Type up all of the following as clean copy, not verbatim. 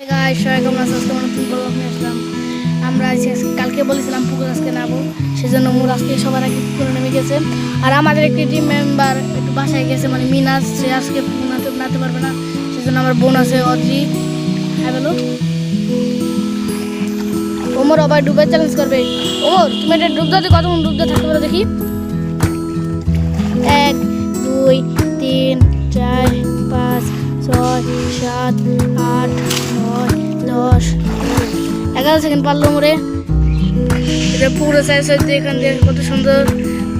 আমরা কালকে বলেছিলাম পুকুর আজকে নামবো, সেজন্য মোর আজকে সবার আগে পুকুরে নেমে গেছে। আর আমাদের একটি টিম মেম্বার একটু বাসায় গেছে, মানে মিনাজ, সে আজকে নামতে পারবে না, সেজন্য আমার বোন আছে অদ্রি। হ্যাঁ বলো, ওমর আবার ডুবে চ্যালেঞ্জ করবে। ওমর, তুমি এটা ডুবতে কতক্ষণ ডুবতে থাকতে পারো দেখি? 1 2 3 4 5 6 7 8 9 10 11 সেকেন্ড পারলো মোরে। এটা পুরো সাইজ এখান দিয়ে কত সুন্দর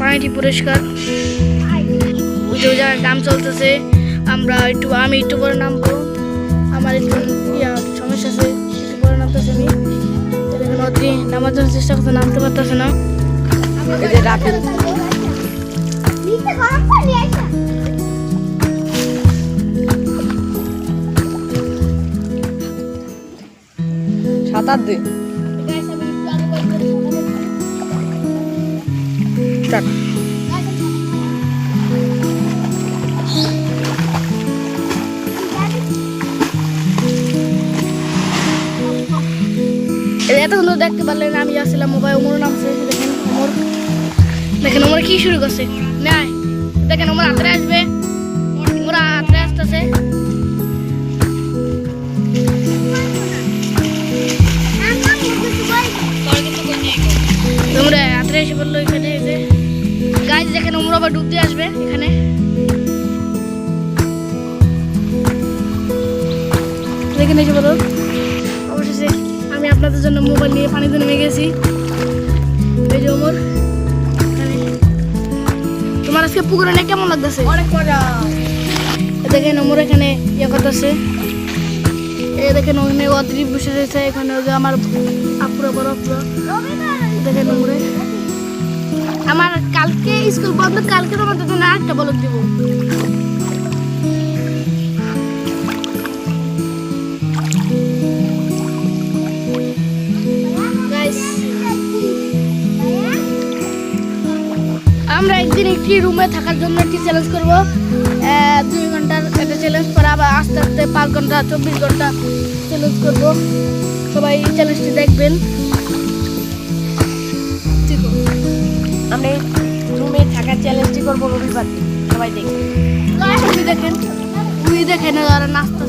পানিটি পরিষ্কার। ওই যে গাম চলতেছে, আমি একটু পরে নামবো। আমার একটু সমস্যা আছে, একটু পরে নামতেছে। আমি দেখেন অদ্রি নামার জন্য চেষ্টা করতে, নামতে পারতেছে না। সাঁতার দে এতক্ষণ দেখতে পারলেন আমি আসছিলাম মোবাইল। ওমর নামছে, দেখেন ওমর কি শুরু করছে। নাই দেখেন ওমর হাতরে আসবে, ওমর হাতরে আসতেছে। তোমরা হাতরে এসে বললো এখানে যে গাছ, দেখেন ওমর আবার ডুব দিয়ে আসবে এখানে। দেখেন এসে বলো, অবশেষে আমি আপনাদের জন্য মোবাইল নিয়ে পানিতে নেমে গেছি। এই যে ওমর, তোমার আজকে পুকুরে নিয়ে কেমন লাগতেছে? অনেক মজা। দেখেন ওমর এখানে ইয়ে করতেছে। এই দেখেন ওখানে অদ্রি বসে রয়েছে, এখানে আমার আপুরা বড় আপুরা। দেখেন ওমরে, আমার কালকে স্কুল বন্ধ, কালকে তোমাদের জন্য আরেকটা বলক দিব। আমরা একদিন একটি রুমে থাকার জন্য একটি চ্যালেঞ্জ করবো। 2 ঘন্টার একটা চ্যালেঞ্জ করে আবার আস্তে আস্তে 5 ঘন্টা 24 ঘন্টা চ্যালেঞ্জ করবো। সবাই এই চ্যালেঞ্জটি দেখবেন। আমি রুমে থাকার চ্যালেঞ্জটি করবো রবিবার, সবাই দেখবেন। দেখেন, দেখেন আর নাস্তা